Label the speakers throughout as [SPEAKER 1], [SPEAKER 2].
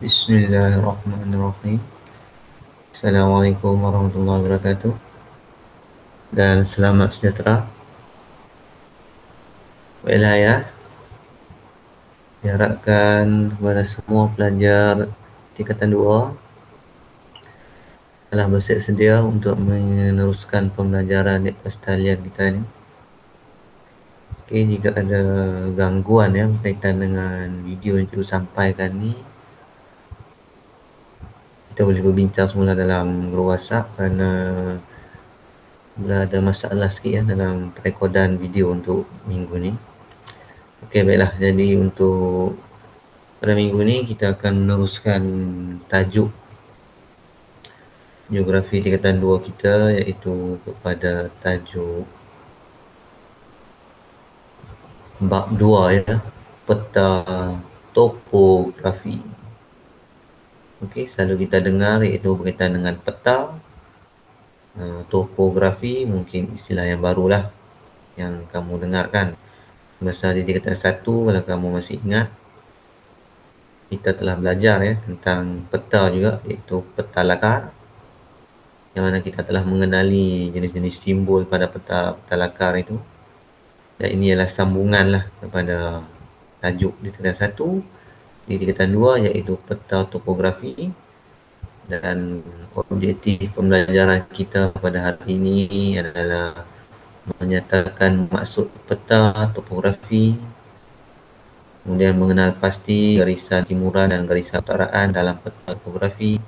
[SPEAKER 1] Bismillahirrahmanirrahim. Assalamualaikum warahmatullahi wabarakatuh dan selamat sejahtera. Baiklah ya, diharapkan kepada semua pelajar tingkatan 2 telah bersiap sedia untuk meneruskan pembelajaran di atas talian kita ini. Okey, jika ada gangguan ya berkaitan dengan video yang cikgu sampaikan ni, kita boleh berbincang semula dalam grup WhatsApp kerana ada masalah sikit ya dalam perekodan video untuk minggu ni. Okey, baiklah. Jadi untuk pada minggu ni kita akan meneruskan tajuk geografi tingkatan 2 kita, iaitu kepada tajuk bab 2 ya, peta topografi. Okey, selalu kita dengar iaitu berkaitan dengan peta. Topografi mungkin istilah yang barulah yang kamu dengarkan. Masa di tingkatan 1, kalau kamu masih ingat, kita telah belajar ya tentang peta juga, iaitu peta lakar, yang mana kita telah mengenali jenis-jenis simbol pada peta lakar itu. Dan ini adalah sambungan lah kepada tajuk di tingkatan 1, di tingkatan 2, iaitu peta topografi. Dan objektif pembelajaran kita pada hari ini adalah menyatakan maksud peta topografi, kemudian mengenal pasti garisan timuran dan garisan utaraan dalam peta topografi,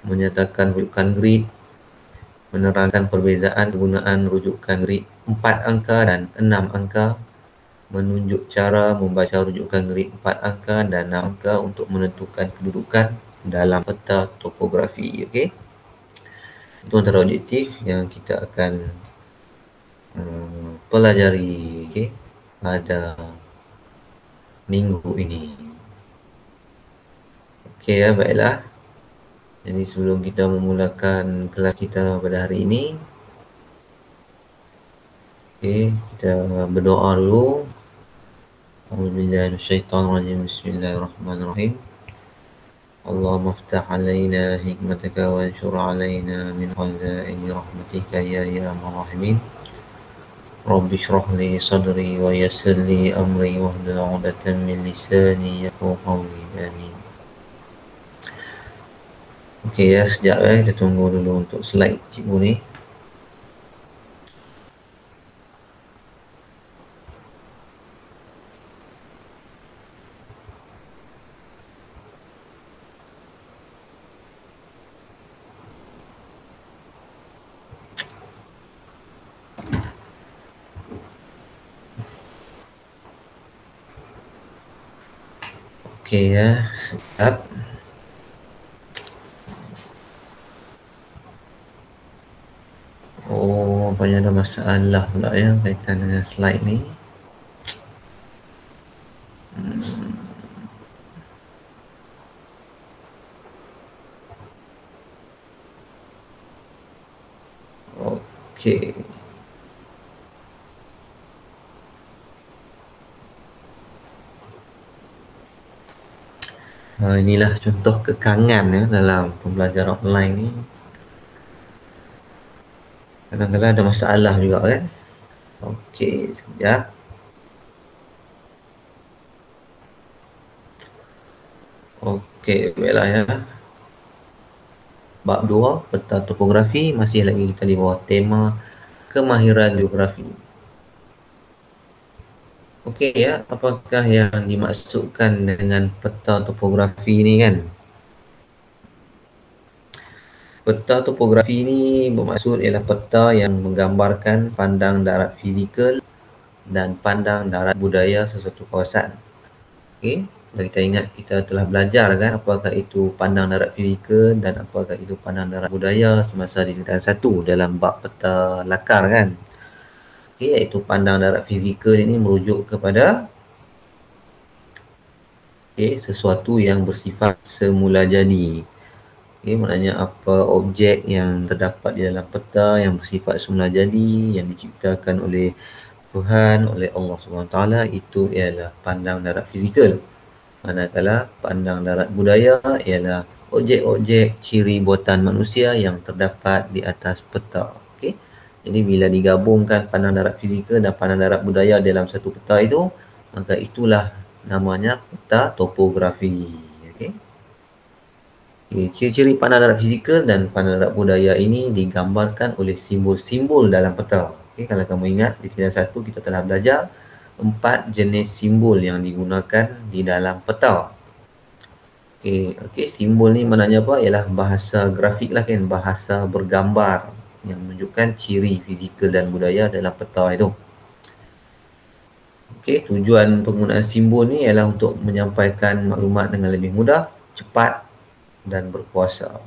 [SPEAKER 1] menyatakan rujukan grid, menerangkan perbezaan penggunaan rujukan grid 4 angka dan 6 angka, menunjuk cara membaca rujukan grid 4 angka dan 6 angka untuk menentukan kedudukan dalam peta topografi. Okey, itu antara objektif yang kita akan pelajari pada minggu ini. Okey ya, baiklah. Jadi sebelum kita memulakan kelas kita pada hari ini, kita berdoa dulu. A'udzubillahi minasyaitonirrajim. Bismillahirrahmanirrahim. Allahumma aftah alaina hikmataka wa anshur alaina min khazaini rahmatika ya arhamar rahimin. Rabbi shrah li sadri wa yassir li amri wahlul 'uqdatam min lisani yafqahu qawli. Amin. Okey ya, sekejap kita tunggu dulu untuk slide cikgu ni. Okey ya, sekejap. Oh, banyak ada masalah pula ya kaitan dengan slide ni. Okey. Inilah contoh kekangan ya dalam pembelajaran online ni. Kadang-kadang ada masalah juga kan. Okey, sekejap. Okey, baiklah ya. Bab 2, peta topografi, masih lagi kita di bawah tema kemahiran geografi. Okey ya, apakah yang dimaksudkan dengan peta topografi ni kan? Peta topografi ni bermaksud ialah peta yang menggambarkan pandang darat fizikal dan pandang darat budaya sesuatu kawasan. Okey, kalau kita ingat kita telah belajar kan apakah itu pandang darat fizikal dan apakah itu pandang darat budaya semasa di tingkatan 1 dalam bab peta lakar kan. Okey, iaitu pandang darat fizikal ini merujuk kepada sesuatu yang bersifat semula jadi. Maknanya apa objek yang terdapat di dalam peta yang bersifat semula jadi, yang diciptakan oleh Tuhan, oleh Allah SWT, itu ialah pandang darat fizikal. Manakala pandang darat budaya ialah objek-objek ciri buatan manusia yang terdapat di atas peta. Okey. Jadi bila digabungkan pandang darat fizikal dan pandang darat budaya dalam satu peta itu, maka itulah namanya peta topografi. Okey. Ciri-ciri pandang darat fizikal dan pandang darat budaya ini digambarkan oleh simbol-simbol dalam peta. Okey, kalau kamu ingat di tingkatan 1 kita telah belajar 4 jenis simbol yang digunakan di dalam peta. Okey, simbol ni maknanya apa? Ialah bahasa grafik lah kan, bahasa bergambar yang menunjukkan ciri fizikal dan budaya dalam peta itu. Okey, tujuan penggunaan simbol ni ialah untuk menyampaikan maklumat dengan lebih mudah, cepat dan berkuasa.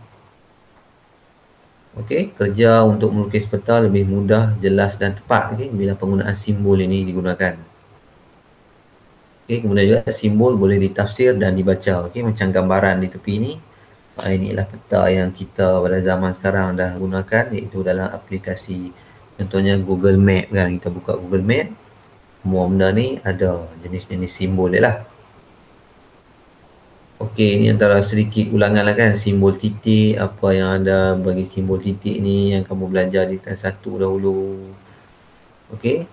[SPEAKER 1] Okey, kerja untuk melukis peta lebih mudah, jelas dan tepat bila penggunaan simbol ini digunakan. Okey, kemudian juga simbol boleh ditafsir dan dibaca. Okey, macam gambaran di tepi ni. Ini ialah peta yang kita pada zaman sekarang dah gunakan, iaitu dalam aplikasi contohnya Google Map kan. Kita buka Google Map, semua benda ni ada jenis-jenis simbol dia lah. Okey, ini antara sedikit ulangan lah kan, simbol titik, apa yang ada bagi simbol titik ni yang kamu belajar di tingkatan 1 dahulu. Okey,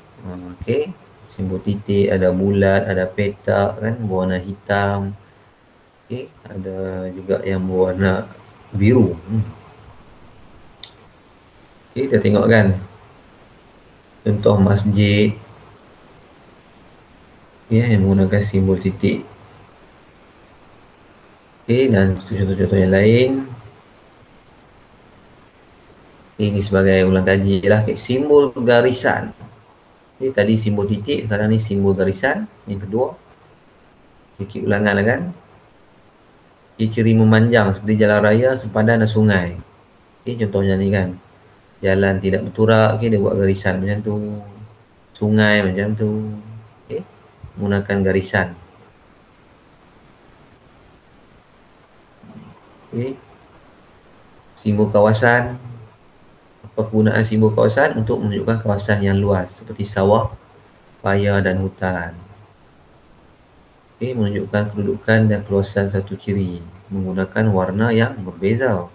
[SPEAKER 1] okey. Simbol titik ada bulat, ada petak kan, berwarna hitam. Okey, ada juga yang berwarna biru. Okey, kita tengok kan. Contoh masjid yang menggunakan simbol titik. Okey, dan contoh-contoh yang lain. Ini sebagai ulang kaji lah. Okay, simbol garisan. Okay, tadi simbol titik, sekarang ni simbol garisan. Yang kedua, sedikit ulangan lah kan. Ciri memanjang seperti jalan raya, sempadan dan sungai. Okay, contohnya ni kan. Jalan tidak berturak, okay, dia buat garisan macam tu. Sungai macam tu. Okay, menggunakan garisan. Okay. Simbol kawasan. Penggunaan simbol kawasan untuk menunjukkan kawasan yang luas seperti sawah, paya dan hutan. Okay, menunjukkan kedudukan dan keluasan satu ciri menggunakan warna yang berbeza.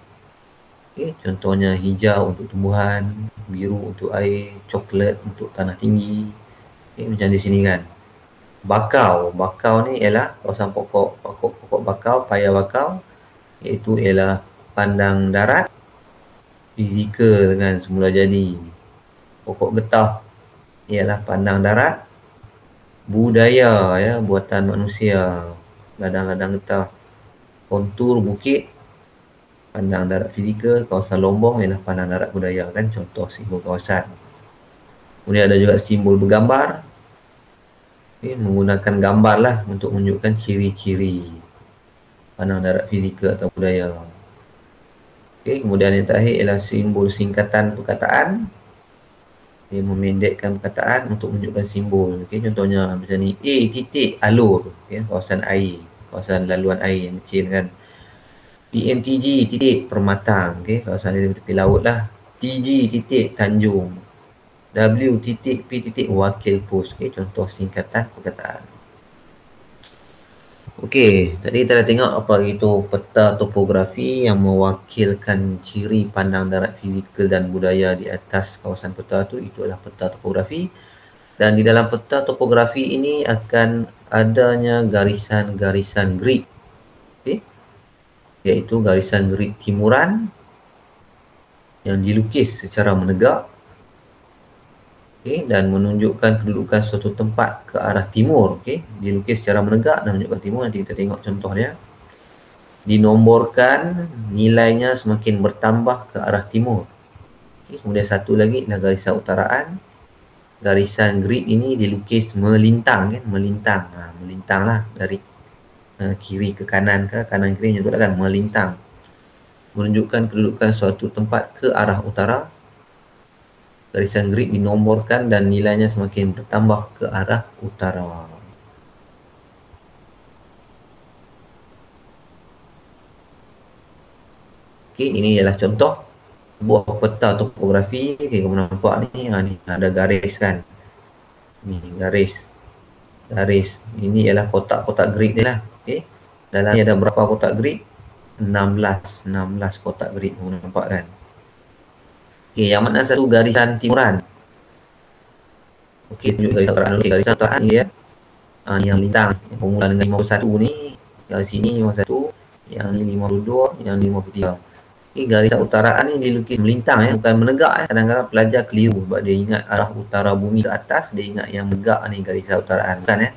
[SPEAKER 1] Okay, contohnya hijau untuk tumbuhan, biru untuk air, coklat untuk tanah tinggi. Okay, macam di sini kan. Bakau ni ialah kawasan pokok bakau, paya bakau, iaitu ialah pandang darat fizikal dengan semula jadi. Pokok getah ialah pandang darat budaya ya, buatan manusia, ladang-ladang getah. Kontur bukit pandang darat fizikal, kawasan lombong ialah pandang darat budaya kan, contoh simbol kawasan. Kemudian ada juga simbol bergambar. Okay, menggunakan gambar lah untuk menunjukkan ciri-ciri pandang darat fizikal atau budaya. Okay, kemudian yang terakhir ialah simbol singkatan perkataan. Dia memendekkan perkataan untuk menunjukkan simbol. Okay, contohnya macam ni, A titik alur, okay, kawasan air, kawasan laluan air yang kecil kan. PMTG titik permatang, okay, kawasan di tepi laut lah. TG titik tanjung. W titik P titik wakil pos, okay, contoh singkatan perkataan. Okey, tadi kita dah tengok apa itu peta topografi yang mewakilkan ciri pandang darat fizikal dan budaya di atas kawasan peta itu adalah peta topografi. Dan di dalam peta topografi ini akan adanya garisan-garisan grid. Okey. Iaitu garisan grid timuran yang dilukis secara menegak. Okay, dan menunjukkan kedudukan suatu tempat ke arah timur. Okay, dilukis secara menegak dan menunjukkan timur. Nanti kita tengok contoh dia. Dinomborkan, nilainya semakin bertambah ke arah timur. Okay, kemudian satu lagi adalah garisan utaraan. Garisan grid ini dilukis melintang, kan? Melintang lah dari kiri ke kanan ke kanan kiri macam tu kan, melintang. Menunjukkan kedudukan suatu tempat ke arah utara. Garisan grid dinomborkan dan nilainya semakin bertambah ke arah utara. Okey, ini ialah contoh sebuah peta topografi. Okey, kamu nampak ni, ni ada garis kan. Ni garis. Ini ialah kotak-kotak grid ni lah. Okay. Dalam ni ada berapa kotak grid? 16 kotak grid, kamu nampak kan? Okay, yang mana satu garisan timuran? Okey, tunjuk garisan utara dulu. Okay, garisan utara ni dia yang lintang, yang bermula dengan 51 ni, dari sini 51, yang ni 52, yang ni 53. Okay, garisan utaraan ni dilukis melintang bukan menegak. Kadang-kadang pelajar keliru sebab dia ingat arah utara bumi ke atas, dia ingat yang menegak ni garisan utaraan, bukan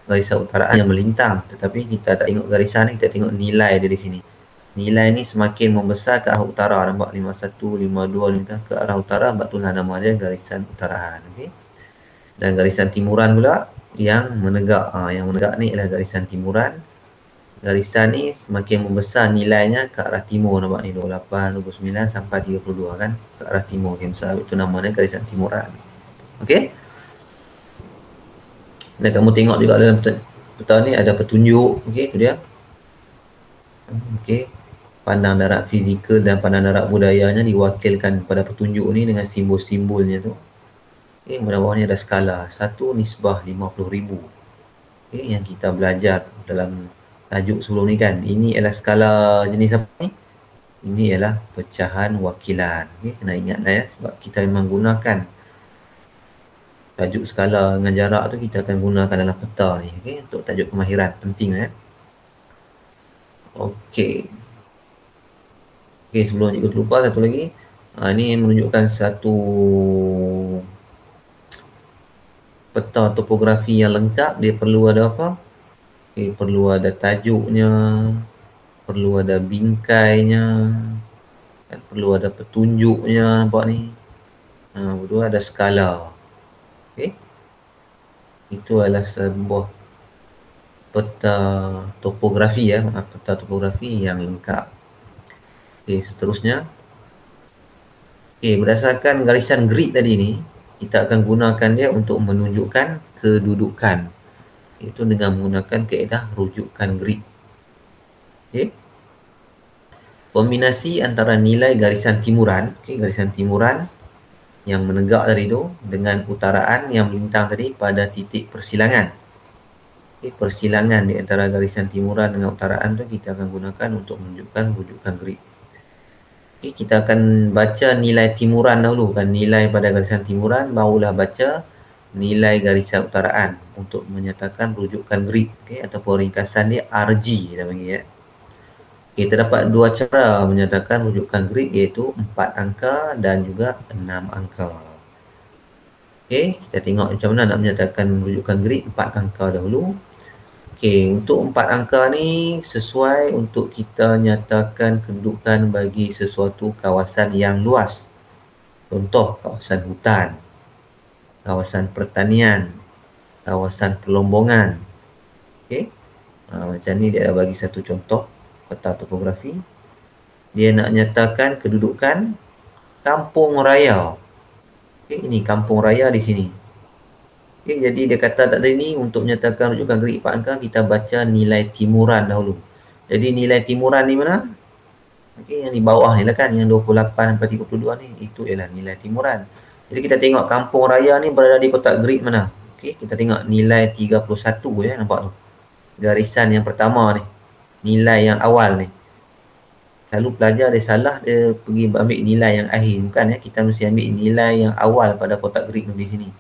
[SPEAKER 1] garisan utaraan yang melintang. Tetapi kita tak tengok garisan ni, kita tengok nilai dia di sini. Nilai ni semakin membesar ke arah utara, nampak 51, 52 ni ke arah utara, sebab itulah nama dia garisan utaraan. Okey. Dan garisan timuran pula yang menegak. Yang menegak ni adalah garisan timuran. Garisan ni semakin membesar nilainya ke arah timur, nampak ni 28, 29 sampai 32 kan, ke arah timur yang besar, itu namanya garisan timuran. Okey. Dan kamu tengok juga dalam peta ni ada petunjuk. Okey, tu dia. Okey. Pandang darat fizikal dan pandang darat budayanya diwakilkan pada petunjuk ni dengan simbol-simbolnya tu. Okey, pada bawah ni ada skala 1 nisbah 50,000. Okey, yang kita belajar dalam tajuk sebelum ni kan. Ini ialah skala jenis apa ni? Ini ialah pecahan wakilan. Okay, kena ingatlah sebab kita memang gunakan tajuk skala dengan jarak tu, kita akan gunakan dalam peta ni. Okay, untuk tajuk kemahiran, penting Okey. Okey, sebelum cikgu terlupa satu lagi. Ini menunjukkan satu peta topografi yang lengkap. Dia perlu ada apa? Okay, perlu ada tajuknya, perlu ada bingkainya, kan? Perlu ada petunjuknya, nampak ni. Perlu ada skala. Okay. Itu adalah sebuah peta topografi peta topografi yang lengkap. Okay, seterusnya. Okay, berdasarkan garisan grid tadi ni, kita akan gunakan dia untuk menunjukkan kedudukan. Itu dengan menggunakan kaedah rujukan grid. Okay. Kombinasi antara nilai garisan timuran, garisan timuran yang menegak tadi tu dengan utaraan yang melintang tadi pada titik persilangan. Okay, persilangan di antara garisan timuran dengan utaraan tu kita akan gunakan untuk menunjukkan rujukan grid. Okay, kita akan baca nilai timuran dahulu kan, nilai pada garisan timuran, barulah baca nilai garisan utaraan untuk menyatakan rujukan grid, ataupun ringkasan dia RG kita panggil Okay, terdapat dua cara menyatakan rujukan grid, iaitu 4 angka dan juga 6 angka. Okay, kita tengok macam mana nak menyatakan rujukan grid 4 angka dahulu. Okay, untuk 4 angka ni sesuai untuk kita nyatakan kedudukan bagi sesuatu kawasan yang luas. Contoh, kawasan hutan, kawasan pertanian, kawasan pelombongan. Okay. Macam ni dia dah bagi satu contoh peta topografi. Dia nak nyatakan kedudukan kampung raya. Okay, ini kampung raya di sini. Okay, jadi dia kata tadi ni untuk menyatakan rujukan grid 4 angka, kita baca nilai timuran dahulu. Jadi nilai timuran ni mana? Okay, yang di bawah ni lah kan, yang 28 sampai 32 ni, itu ialah nilai timuran. Jadi kita tengok kampung raya ni berada di kotak grid mana? Okay, kita tengok nilai 31 nampak tu. Garisan yang pertama ni, nilai yang awal ni. Selalu pelajar dia salah, dia pergi ambil nilai yang akhir. Bukan kita mesti ambil nilai yang awal pada kotak grid tu di sini.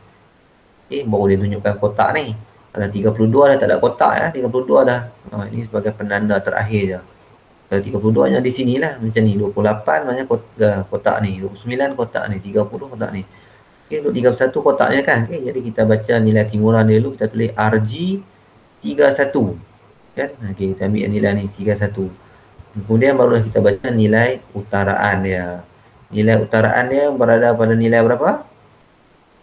[SPEAKER 1] Okay, baru dia tunjukkan kotak ni. Kalau 32 dah tak ada kotak 32 dah. Ini sebagai penanda terakhir je. Kalau 32 nya di sini lah, macam ni. 28 maknanya kotak ni, 29 kotak ni, 30 kotak ni. Okay, untuk 31 kotaknya kan. Okay, jadi kita baca nilai timuran dia dulu, kita tulis RG 31 kan. Okay, kita ambil nilai ni 31. Kemudian barulah kita baca nilai utaraan dia. Nilai utaraan dia berada pada nilai berapa?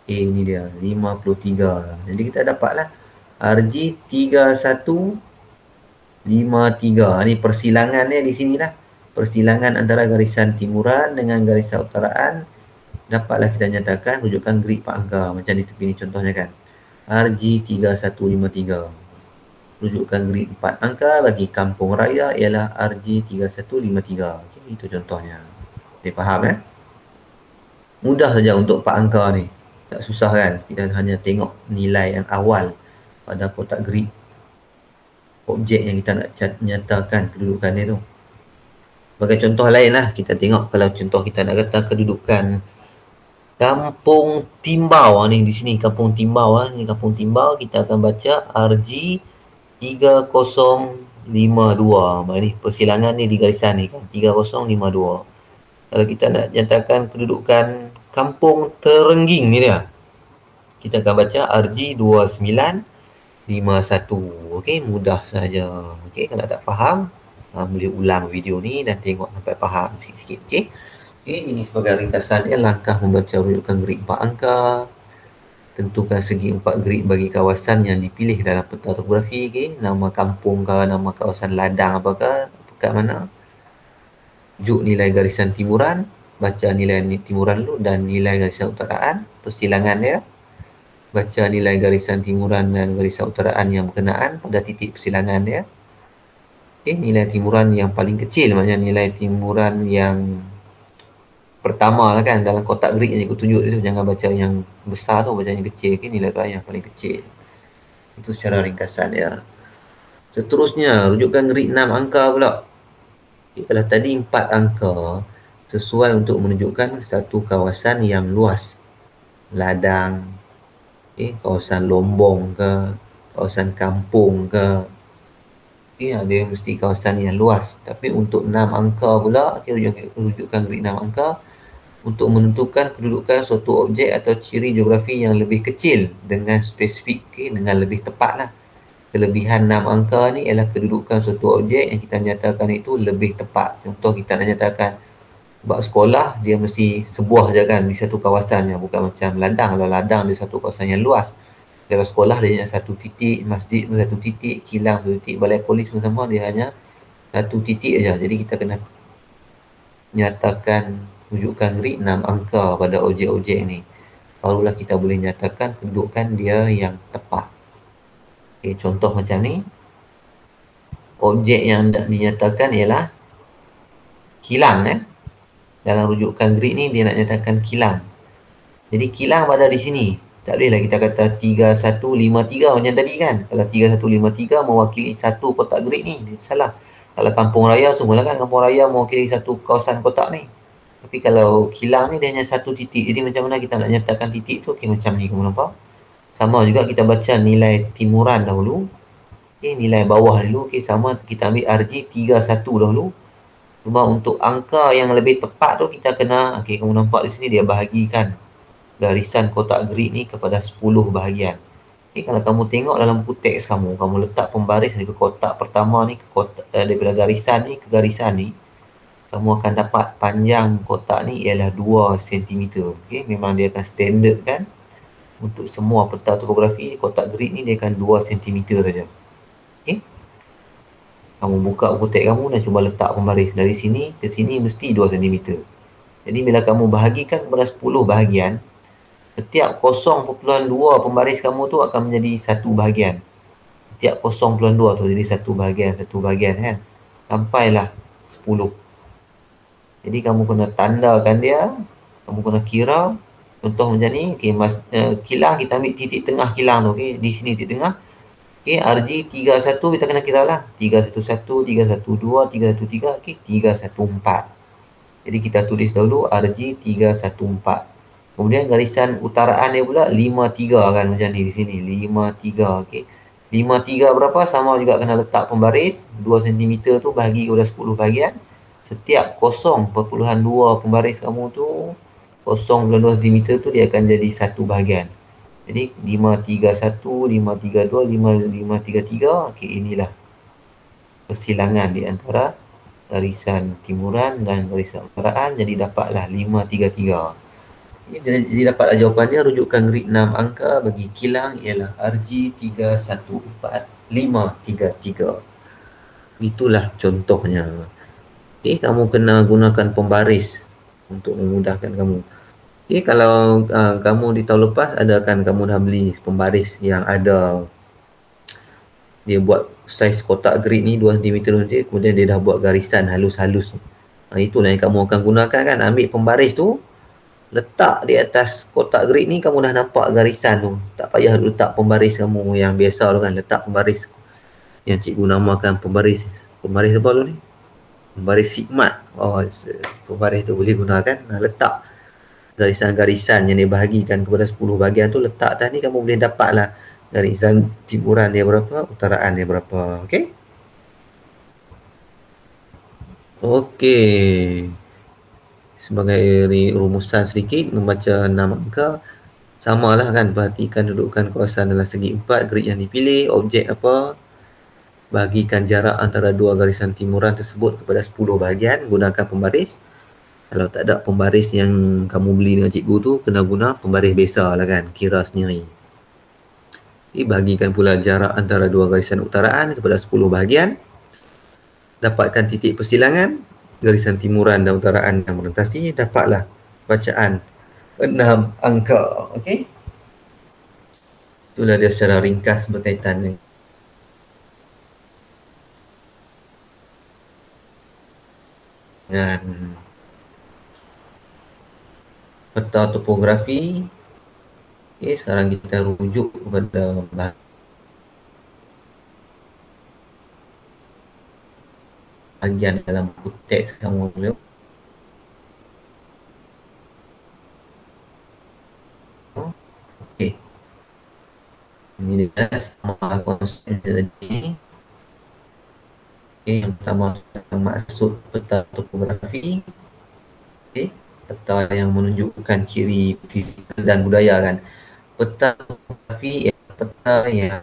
[SPEAKER 1] Ini dia 53. Jadi kita dapatlah RG 3153. Ini persilangan dia di sinilah. Persilangan antara garisan timuran dengan garisan utaraan. Dapatlah kita nyatakan rujukan grid 4 angka. Macam di tepi ni contohnya kan. RG 3153. Rujukan grid 4 angka bagi kampung raya ialah RG 3153. Okay, itu contohnya. Dia faham Mudah saja untuk 4 angka ni. Tak susah kan? Kita hanya tengok nilai yang awal pada kotak grid. objek yang kita nak nyatakan kedudukannya tu. Sebagai contoh lain lah, kita tengok kalau contoh kita nak kata kedudukan Kampung Timbau ni, di sini Kampung Timbau ni Kampung Timbau, kita akan baca RG 3052. Ni persilangan ni di garisan ni kan, 3052. Kalau kita nak nyatakan kedudukan Kampung Terengging ni dia, kita akan baca RG 2951. Okey, mudah saja. Okey, kalau tak faham, boleh ulang video ni dan tengok sampai faham sikit-sikit. Okey. Okey, ini sebagai ringkasan dia langkah membaca rujukan grid 4 angka. Tentukan segi 4 grid bagi kawasan yang dipilih dalam peta topografi. Okay. Nama kampung ke, nama kawasan ladang apakah, kat mana. Juk nilai garisan timuran, baca nilai timuran dulu dan nilai garisan utaraan, persilangan dia. Baca nilai garisan timuran dan garisan utaraan yang berkenaan pada titik persilangan dia. Okay. Nilai timuran yang paling kecil, maknanya nilai timuran yang pertama lah kan, dalam kotak grid yang aku tunjuk tu, jangan baca yang besar tu, baca yang kecil. Okay, nilai yang paling kecil. Itu secara ringkasan ya. Seterusnya, rujukan grid 6 angka pula. Okay, kalau tadi 4 angka, sesuai untuk menunjukkan satu kawasan yang luas. Ladang, okay, kawasan lombong ke, kawasan kampung ke. Okay, dia mesti kawasan yang luas. Tapi untuk 6 angka pula, okay, rujukan grid 6 angka, untuk menentukan kedudukan suatu objek atau ciri geografi yang lebih kecil dengan spesifik, okay, dengan lebih tepat lah. Kelebihan 6 angka ni ialah kedudukan suatu objek yang kita nyatakan itu lebih tepat. Contoh kita nak nyatakan sebab sekolah dia mesti sebuah je kan di satu kawasan, bukan macam ladang. Kalau ladang dia satu kawasan yang luas. Kalau sekolah dia hanya satu titik, masjid pun satu titik, kilang satu titik, balai polis pun sama, dia hanya satu titik aja. Jadi kita kena nyatakan rujukan grid 6 angka pada objek-objek ni. Barulah kita boleh nyatakan kedudukan dia yang tepat. Okay, contoh macam ni. Objek yang dinyatakan ialah kilang. Dalam rujukan grid ni dia nak nyatakan kilang. Jadi kilang berada di sini. Tak bolehlah kita kata 3153 macam tadi kan. Kalau 3153 mewakili satu kotak grid ni, dia salah. Kalau kampung raya semualah kan, kampung raya mewakili satu kawasan kotak ni. Tapi kalau kilang ni dia hanya satu titik. Jadi macam mana kita nak nyatakan titik tu? Okay, macam ni kamu nampak. Sama juga kita baca nilai timuran dahulu. Okay, nilai bawah dulu. Okay, sama kita ambil RG 31 dahulu. Cuma untuk angka yang lebih tepat tu kita kena, okay, kamu nampak di sini dia bahagikan garisan kotak grid ni kepada 10 bahagian. Okay, kalau kamu tengok dalam buku teks kamu letak pembaris daripada kotak pertama ni ke kotak, daripada garisan ni ke garisan ni, kamu akan dapat panjang kotak ni ialah 2 cm. Okay, memang dia akan standard kan. Untuk semua peta topografi, kotak grid ni dia akan 2 cm saja. Okay. Kamu buka buku teks kamu dan cuba letak pembaris dari sini ke sini mesti 2 cm. Jadi bila kamu bahagikan kepada 10 bahagian, setiap 0.2 pembaris kamu tu akan menjadi satu bahagian. Setiap 0.2 tu jadi satu bahagian kan. Sampailah 10. Jadi kamu kena tandakan dia, kamu kena kira. Contoh macam ni, okay, kilang kita ambil titik tengah kilang tu, okay, di sini titik tengah. Okay, RG 31 kita kena kira lah. 311, 312, 313, okay, 314. Jadi kita tulis dahulu RG 314. Kemudian garisan utaraan dia pula 53 kan, macam ni di sini 53. Okay. 53 berapa? Sama juga kena letak pembaris 2 cm tu bahagi kepada 10 bahagian. Setiap 0.2 pembaris kamu tu, 0.2 cm tu dia akan jadi satu bahagian. Jadi 531, 532, 533. Okey, inilah persilangan di antara garisan timuran dan garisan utaraan. Jadi dapatlah 533. Jadi dapatlah jawapannya. Rujukan grid 6 angka bagi kilang ialah RG 314533. Itulah contohnya. Okay, kamu kena gunakan pembaris untuk memudahkan kamu. Okay, kalau kamu di tahun lepas ada kan, kamu dah beli pembaris yang ada, dia buat saiz kotak grid ni 2 cm saja, kemudian dia dah buat garisan halus-halus. Itulah yang kamu akan gunakan kan. Ambil pembaris tu, letak di atas kotak grid ni, kamu dah nampak garisan tu. Tak payah letak pembaris kamu yang biasa tu kan, letak pembaris yang cikgu namakan pembaris apa tu ni? Pembaris hikmat. Pembaris tu boleh gunakan, letak garisan-garisan yang dibahagikan kepada 10 bahagian tu, letak atas ni, kamu boleh dapatlah garisan timuran dia berapa, utaraan dia berapa. Okey? Okey. Sebagai rumusan sedikit, membaca 6 angka samalah kan, perhatikan dudukan kawasan dalam segi 4, grid yang dipilih, objek apa, bahagikan jarak antara dua garisan timuran tersebut kepada 10 bahagian, gunakan pembaris. Kalau tak ada pembaris yang kamu beli dengan cikgu tu, kena guna pembaris biasa lah kan, kira sendiri. Bahagikan pula jarak antara dua garisan utaraan kepada 10 bahagian. Dapatkan titik persilangan garisan timuran dan utaraan yang melintasi, dapatlah bacaan 6 angka. Okey? Itulah dia secara ringkas berkaitan dengan peta topografi. Okey, sekarang kita rujuk kepada bahagian dalam buku teks kamu dulu. Okey. Ini dia sama konsep tadi. Okey, yang pertama maksud peta topografi. Okey, peta yang menunjukkan ciri fizikal dan budaya kan. Peta topografi ialah peta yang